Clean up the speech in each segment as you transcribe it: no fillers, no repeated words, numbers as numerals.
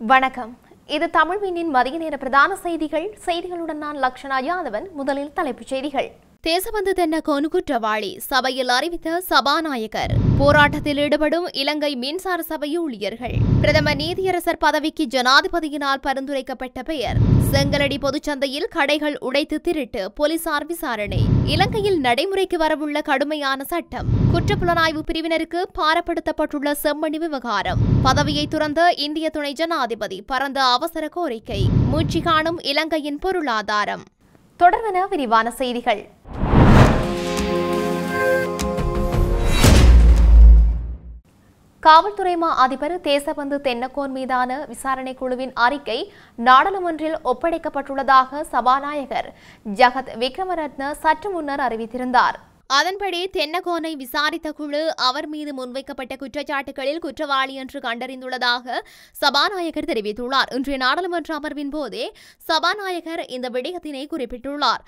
வணக்கம். இது தமிழ்வினின் மதிய நேர பிரதான செய்திகளுடன் நான் லக்ஷனா யாதவன். முதலில் தலைப்புச் செய்திகள். தேசபந்து தென்னகோன் குற்றவாளி சபையில் அறிவித்த சபாநாயகர். போராட்டத்தில் ஈடுபடும் இலங்கை மின்சார சபை ஊழியர்கள். பிரதமர் நீதியரசர் பதவிக்கு ஜனாதிபதியினால் பரிந்துரைக்கப்பட்ட பெயர். செங்கலடி பொதுச்சந்தையில் கடைகள் உடைத்து திருட்டு, போலீசார் விசாரணை. இலங்கையில் நடைமுறைக்கு வரவுள்ள கடுமையான சட்டம். குற்றப்புலனாய்வு பிரிவினருக்கு பாரப்படுத்தப்பட்டுள்ள செம்மணி விவகாரம். பதவியை துறந்த இந்திய துணை ஜனாதிபதி பரந்த அவசர கோரிக்கை. மூச்சு காணும் இலங்கையின் பொருளாதாரம். தொடர்வன விரிவான செய்திகள். காவல்துறை மா அதிபர் தேசபந்து தென்னகோன் மீதான விசாரணை குழுவின் அறிக்கை நாடாளுமன்றில் ஒப்படைக்கப்பட்டுள்ளதாக சபாநாயகர் ஜகத் விக்ரமரத்ன சற்று முன்னர் அறிவித்திருந்தார். அதன்படி தென்னகோனை விசாரித்த குழு அவர் மீது முன்வைக்கப்பட்ட குற்றச்சாட்டுகளில் குற்றவாளி என்று கண்டறிந்துள்ளதாக சபாநாயகர் தெரிவித்துள்ளார். இன்றைய நாடாளுமன்ற அமர்வின் போதே சபாநாயகர் இந்த விடயத்தினை குறிப்பிட்டுள்ளார்.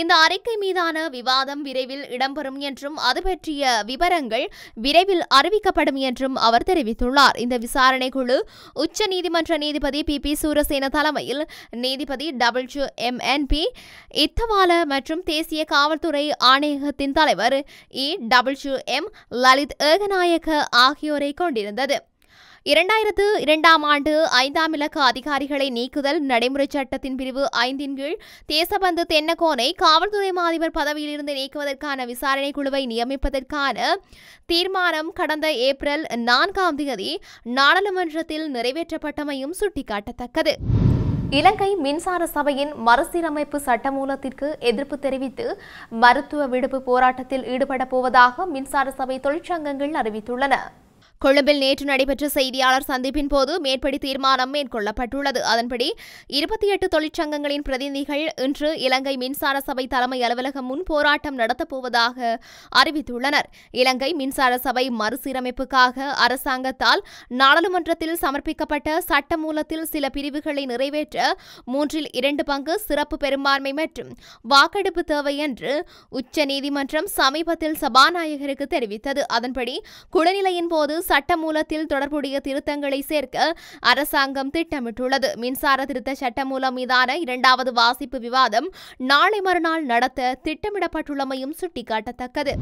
இந்த அறிக்கை மீதான விவாதம் விரைவில் இடம்பெறும் என்றும் அது பற்றிய விவரங்கள் விரைவில் அறிவிக்கப்படும் என்றும் அவர் தெரிவித்துள்ளார். இந்த விசாரணை குழு உச்ச நீதிமன்ற நீதிபதி பி சூரசேன தலைமையில் நீதிபதி WMNP இத்தவால மற்றும் தேசிய காவல்துறை ஆணையகத்தின் தலைவர் EWM லலித் ஏகநாயக்க ஆகியோரை கொண்டிருந்தது. 2002ஆம் ஆண்டு 5ஆம் இலக்க அதிகாரிகளை நீக்குதல் நடைமுறை சட்டத்தின் பிரிவு 5 கீழ் தேசபந்து தென்னகோனை காவல்துறை அதிபர் பதவியிலிருந்து நீக்குவதற்கான விசாரணை குழுவை நியமிப்பதற்கான தீர்மானம் கடந்த ஏப்ரல் 4ஆம் தேதி நாடாளுமன்றத்தில் நிறைவேற்றப்பட்டமையும் சுட்டிக்காட்டத்தக்கது. இலங்கை மின்சார சபையின் மறுசீரமைப்பு சட்டமூலத்திற்கு எதிர்ப்பு தெரிவித்து மருத்துவ விடுப்பு போராட்டத்தில் ஈடுபட போவதாக மின்சார சபை தொழிற்சங்கங்கள் அறிவித்துள்ளன. கொழும்பில் நேற்று நடைபெற்ற செய்தியாளர் சந்திப்பின் போது மேற்படி தீர்மானம் மேற்கொள்ளப்பட்டுள்ளது. அதன்படி 28 தொழிற்சங்கங்களின் பிரதிநிதிகள் இன்று இலங்கை மின்சார சபை தலைமை அலுவலகம் முன் போராட்டம் நடத்தப்போவதாக அறிவித்துள்ளனர். இலங்கை மின்சார சபை மறுசீரமைப்புக்காக அரசாங்கத்தால் நாடாளுமன்றத்தில் சமர்ப்பிக்கப்பட்ட சட்டமூலத்தில் சில பிரிவுகளை நிறைவேற்ற 3/2 பங்கு சிறப்பு பெரும்பான்மை மற்றும் வாக்கெடுப்பு தேவை என்று உச்ச நீதிமன்றம் சமீபத்தில் சபாநாயகருக்கு தெரிவித்தது. அதன்படி குளநிலையின் போது சட்டமூலத்தில் தொடர்புடைய திருத்தங்களை சேர்க்க அரசாங்கம் திட்டமிட்டுள்ளது. மின்சார திருத்த சட்டமூலம் மீதான 2வது வாசிப்பு விவாதம் நாளை மறுநாள் நடத்த திட்டமிடப்பட்டுள்ளமையும் சுட்டிக்காட்டத்தக்கது.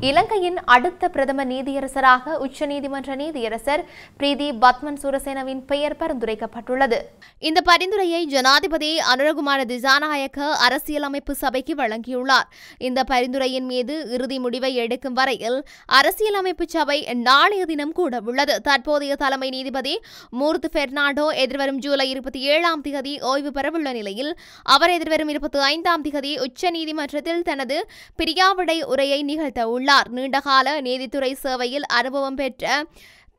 இலங்கையின் அடுத்த பிரதம நீதியரசராக உச்சநீதிமன்ற நீதியரசர் பிரீதி பத்மன் சூரசேனவின் பெயர் பரிந்துரைக்கப்பட்டுள்ளது. இந்த பரிந்துரையை ஜனாதிபதி அனுரகுமார திசாநாயக்க அரசியலமைப்பு சபைக்கு வழங்கியுள்ளார். இந்த பரிந்துரையின் மீது இறுதி முடிவை எடுக்கும் வரையில் அரசியலமைப்பு சபை நாளைய தினம் கூட உள்ளது. தற்போதைய தலைமை நீதிபதி மூர்த்தி பெர்னாண்டோ எதிர்வரும் ஜூலை 27ஆம் தேதி ஓய்வு பெறவுள்ள நிலையில் அவர் எதிர்வரும் 25ஆம் தேதி உச்சநீதிமன்றத்தில் தனது பிரியாவிடை உரையை நிகழ்த்த உள்ளார். நீண்டகால நீதித்துறை சேவையில் அனுபவம் பெற்ற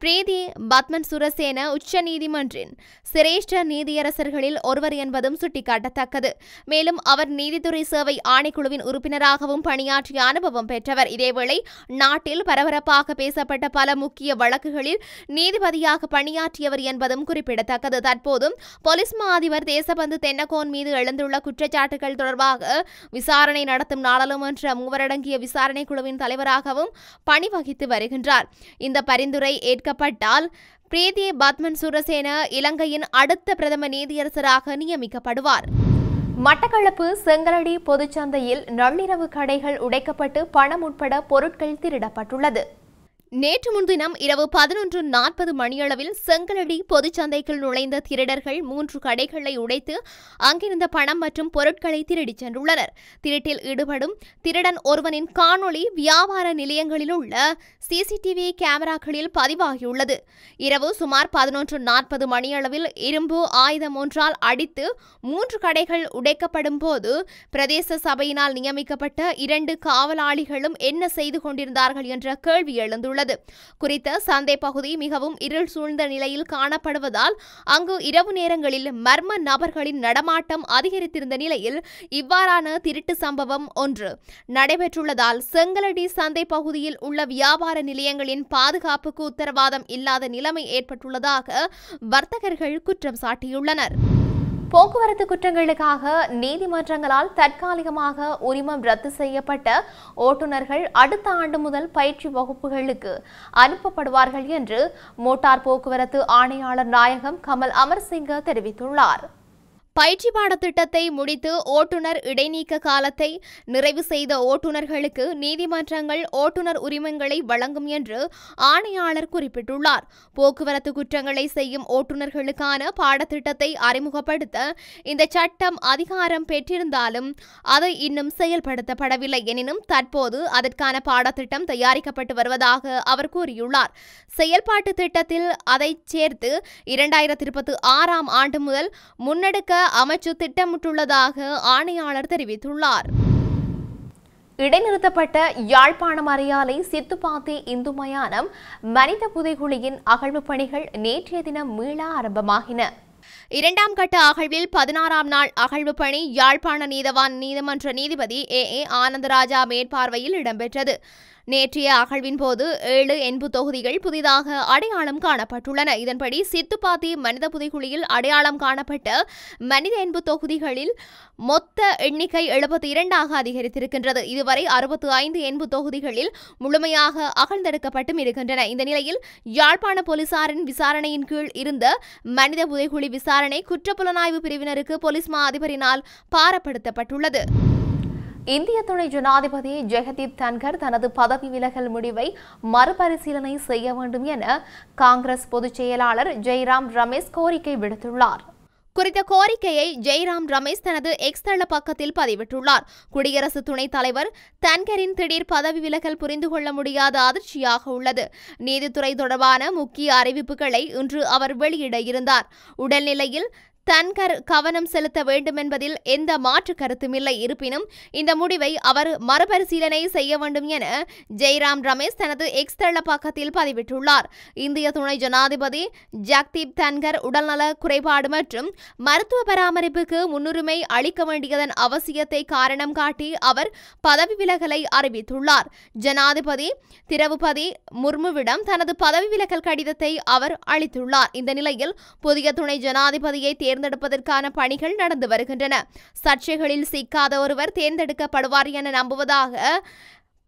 பிரீதி பத்மன் சூரசேன உச்ச நீதிமன்றின் சிரேஷ்ட நீதியரசர்களில் ஒருவர் என்பதும் சுட்டிக்காட்டத்தக்கது. மேலும் அவர் நீதித்துறை சேவை ஆணைக்குழுவின் உறுப்பினராகவும் பணியாற்றிய அனுபவம் பெற்றவர். இதேவேளை நாட்டில் பரபரப்பாக பேசப்பட்ட பல முக்கிய வழக்குகளில் நீதிபதியாக பணியாற்றியவர் என்பதும் குறிப்பிடத்தக்கது. தற்போதும் போலீஸ் மா அதிபர் தேசபந்து தென்னகோன் மீது எழுந்துள்ள குற்றச்சாட்டுகள் தொடர்பாக விசாரணை நடத்தும் நாடாளுமன்ற மூவரடங்கிய விசாரணை குழுவின் தலைவராகவும் பணி வகித்து வருகின்றார். இந்த பரிந்துரை ஏற்கப்பட்டால் பிரீதி பத்மன் சூரசேன இலங்கையின் அடுத்த பிரதம நீதியரசராக நியமிக்கப்படுவார். மட்டக்களப்பு செங்கலடி பொதுச்சந்தையில் நள்ளிரவு கடைகள் உடைக்கப்பட்டு பணம் உட்பட பொருட்கள் திருடப்பட்டுள்ளது. நேற்று முன்தினம் இரவு 11:40 மணியளவில் செங்கலடி பொதுச்சந்தைக்குள் நுழைந்த திருடர்கள் 3 கடைகளை உடைத்து அங்கிருந்த பணம் மற்றும் பொருட்களை திருடிச் சென்றுள்ளனர். திருட்டில் ஈடுபடும் திருடன் ஒருவனின் காணொளி வியாபார நிலையங்களில் உள்ள சிசிடிவி கேமராக்களில் பதிவாகியுள்ளது. இரவு சுமார் 11:40 மணியளவில் இரும்பு ஆயுதம் ஒன்றால் அடித்து 3 கடைகள் உடைக்கப்படும் போது பிரதேச சபையினால் நியமிக்கப்பட்ட 2 காவலாளிகளும் என்ன செய்து கொண்டிருந்தார்கள் என்ற கேள்வி எழுந்துள்ளது. குறித்த சந்தை பகுதி மிகவும் இருள் சூழ்ந்த நிலையில் காணப்படுவதால் அங்கு இரவு நேரங்களில் மர்ம நபர்களின் நடமாட்டம் அதிகரித்திருந்த நிலையில் இவ்வாறான திருட்டு சம்பவம் ஒன்று நடைபெற்றுள்ளதால் செங்கலடி சந்தை பகுதியில் உள்ள வியாபார நிலையங்களின் பாதுகாப்புக்கு உத்தரவாதம் இல்லாத நிலைமை ஏற்பட்டுள்ளதாக வர்த்தகர்கள் குற்றம் சாட்டியுள்ளனர். போக்குவரத்து குற்றங்களுக்காக நீதிமன்றங்களால் தற்காலிகமாக உரிமம் ரத்து செய்யப்பட்ட ஓட்டுநர்கள் அடுத்த ஆண்டு முதல் பயிற்சி வகுப்புகளுக்கு அனுப்பப்படுவார்கள் என்று மோட்டார் போக்குவரத்து ஆணையாளர் நாயகம் கமல் அமர்சிங்க தெரிவித்துள்ளார். பயிற்சி பாடத்திட்டத்தை முடித்து ஓட்டுநர் இடைநீக்க காலத்தை நிறைவு செய்த ஓட்டுநர்களுக்கு நீதிமன்றங்கள் ஓட்டுநர் உரிமங்களை வழங்கும் என்று ஆணையாளர் குறிப்பிட்டுள்ளார். போக்குவரத்து குற்றங்களை செய்யும் ஓட்டுநர்களுக்கான பாடத்திட்டத்தை அறிமுகப்படுத்த இந்த சட்டம் அதிகாரம் பெற்றிருந்தாலும் அது இன்னும் செயல்படுத்தப்படவில்லை. எனினும் தற்போது அதற்கான பாடத்திட்டம் தயாரிக்கப்பட்டு வருவதாக அவர் கூறியுள்ளார். செயல்பாட்டு திட்டத்தில் அதை சேர்த்து 2026ஆம் ஆண்டு முதல் முன்னெடுக்க அமைச்சு திட்டமிட்டுள்ளதாக ஆணையாளர் தெரிவித்துள்ளார். இடைநிறுத்தப்பட்ட யாழ்ப்பாணம் அரியாலை சித்துப்பாத்தி இந்து மயானம் மனித புதைகுழியின் அகழ்வு பணிகள் நேற்றைய தினம் மீள ஆரம்பமாகின. இரண்டாம் கட்ட அகழ்வில் 16ஆம் நாள் அகழ்வு பணி யாழ்ப்பாண நீதவான் நீதிமன்ற நீதிபதி ஏ ஆனந்தராஜா மேற்பார்வையில் இடம்பெற்றது. நேற்றைய அகழ்வின் போது 7 எண்பு தொகுதிகள் புதிதாக அடையாளம் காணப்பட்டுள்ளன. இதன்படி சித்துப்பாத்தி மனித புதைகுழியில் அடையாளம் காணப்பட்ட மனித எண்பு தொகுதிகளில் மொத்த எண்ணிக்கை 72ஆக அதிகரித்திருக்கின்றது. இதுவரை 65 எண்பு தொகுதிகளில் முழுமையாக அகழ்ந்தெடுக்கப்பட்டும் இருக்கின்றன. இந்த நிலையில் யாழ்ப்பாண போலீசாரின் விசாரணையின் கீழ் இருந்த மனித புதைகுழி விசாரணை குற்றப்புலனாய்வு பிரிவினருக்கு போலீஸ் மா அதிபரினால் பாரப்படுத்தப்பட்டுள்ளது. இந்திய துணை ஜனாதிபதி ஜெகதீப் தன்கர் தனது பதவி விலகல் முடிவை மறுபரிசீலனை செய்ய வேண்டும் என காங்கிரஸ் பொதுச் செயலாளர் ஜெய்ராம் ரமேஷ் கோரிக்கை விடுத்துள்ளார். குறித்த கோரிக்கையை ஜெய்ராம் ரமேஷ் தனது எக்ஸ் தள பக்கத்தில் பதிவிட்டுள்ளார். குடியரசு துணைத் தலைவர் தன்கரின் திடீர் பதவி விலகல் புரிந்து கொள்ள முடியாத அதிர்ச்சியாக உள்ளது. நீதித்துறை தொடர்பான முக்கிய அறிவிப்புகளை இன்று அவர் வெளியிட இருந்தார். உடல்நிலையில் தன்கர் கவனம் செலுத்த வேண்டும் என்பதில் எந்த மாற்று கருத்துமில்லை. இருப்பினும் இந்த முடிவை அவர் மறுபரிசீலனை செய்ய வேண்டும் என ஜெய்ராம் ரமேஷ் தனது எக்ஸ் தள பக்கத்தில் பதிவிட்டுள்ளார். இந்திய துணை ஜனாதிபதி ஜெகதீப் தன்கர் உடல்நல குறைபாடு மற்றும் மருத்துவ பராமரிப்புக்கு முன்னுரிமை அளிக்க வேண்டியதன் அவசியத்தை காரணம் காட்டி அவர் பதவி விலகலை அறிவித்துள்ளார். ஜனாதிபதி திரௌபதி முர்முவிடம் தனது பதவி விலகல் கடிதத்தை அவர் அளித்துள்ளார். இந்த நிலையில் புதிய துணை ஜனாதிபதியை தேர்ந்தெடுப்பதற்கான பணிகள் நடந்து வருகின்றன. சர்ச்சைகளில் சிக்காத ஒருவர் தேர்ந்தெடுக்கப்படுவார் என நம்புவதாக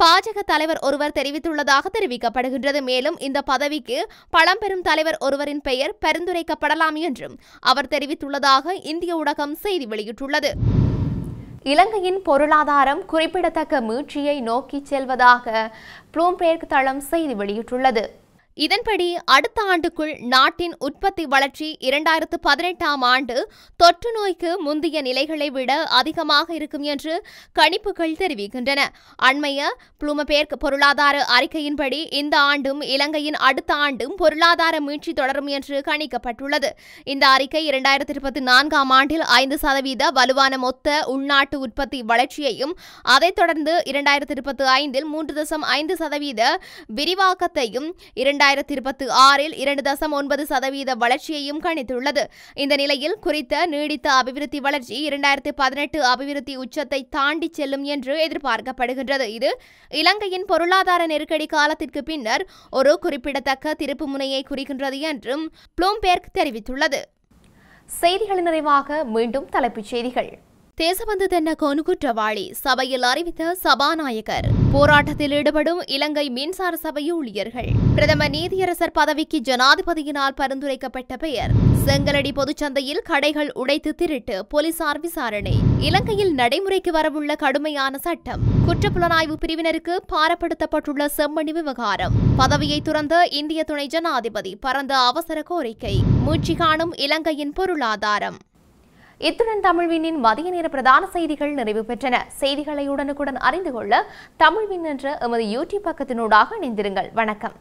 பாஜக தலைவர் ஒருவர் தெரிவித்துள்ளதாக தெரிவிக்கப்படுகின்றது. மேலும் இந்த பதவிக்கு பழம்பெரும் தலைவர் ஒருவரின் பெயர் பரிந்துரைக்கப்படலாம் என்றும் அவர் தெரிவித்துள்ளதாக இந்திய ஊடகம் செய்தி வெளியிட்டுள்ளது. இலங்கையின் பொருளாதாரம் குறிப்பிடத்தக்க மீட்சியை நோக்கி செல்வதாக ப்ளூம்பேர்க் தளம் செய்தி வெளியிட்டுள்ளது. இதன்படி அடுத்த ஆண்டுக்குள் நாட்டின் உற்பத்தி வளர்ச்சி 2018ஆம் ஆண்டு தொற்று நோய்க்கு முந்தைய நிலைகளை விட அதிகமாக இருக்கும் என்று கணிப்புகள் தெரிவிக்கின்றன. அண்மைய ப்ளூம்பேர்க் பொருளாதார அறிக்கையின்படி இந்த ஆண்டும் இலங்கையின் அடுத்த ஆண்டும் பொருளாதார மீட்சி தொடரும் என்று கணிக்கப்பட்டுள்ளது. இந்த அறிக்கை 2024ஆம் ஆண்டில் 5% வலுவான மொத்த உள்நாட்டு உற்பத்தி வளர்ச்சியையும் அதைத் தொடர்ந்து 2025இல் 3.5% விரிவாக்கத்தையும் 2026இல் 2.9% வளர்ச்சியையும் கணித்துள்ளது. இந்த நிலையில் குறித்த நீடித்த அபிவிருத்தி வளர்ச்சி 2018 அபிவிருத்தி உச்சத்தை தாண்டி செல்லும் என்று எதிர்பார்க்கப்படுகின்றது. இது இலங்கையின் பொருளாதார நெருக்கடி காலத்திற்கு பின்னர் ஒரு குறிப்பிடத்தக்க திருப்பு முனையை குறிக்கின்றது என்றும் ப்ளூம்பேர்க் தெரிவித்துள்ளது. செய்திகளின் நிறைவாக மீண்டும் தலைப்புச் செய்திகள். தேசபந்து தென்னகோன் குற்றவாளி சபையில் அறிவித்த சபாநாயகர். போராட்டத்தில் ஈடுபடும் இலங்கை மின்சார சபை ஊழியர்கள். பிரதமர் நீதியரசர் பதவிக்கு ஜனாதிபதியினால் பரிந்துரைக்கப்பட்ட பெயர். செங்கலடி பொதுச்சந்தையில் கடைகள் உடைத்து திருட்டு, போலீசார் விசாரணை. இலங்கையில் நடைமுறைக்கு வரவுள்ள கடுமையான சட்டம். குற்றப்புலனாய்வு பிரிவினருக்கு பாரப்படுத்தப்பட்டுள்ள செம்மணி விவகாரம். பதவியை துறந்த இந்திய துணை ஜனாதிபதி பரந்த அவசர கோரிக்கை. மூச்சு காணும் இலங்கையின் பொருளாதாரம். இத்துடன் தமிழ்வினின் மதிய நேர பிரதான செய்திகள் நிறைவு பெற்றன. செய்திகளை உடனுக்குடன் அறிந்து கொள்ள தமிழ்வின் என்ற எமது யூடியூப் பக்கத்தினூடாக இணைந்திருங்கள். வணக்கம்.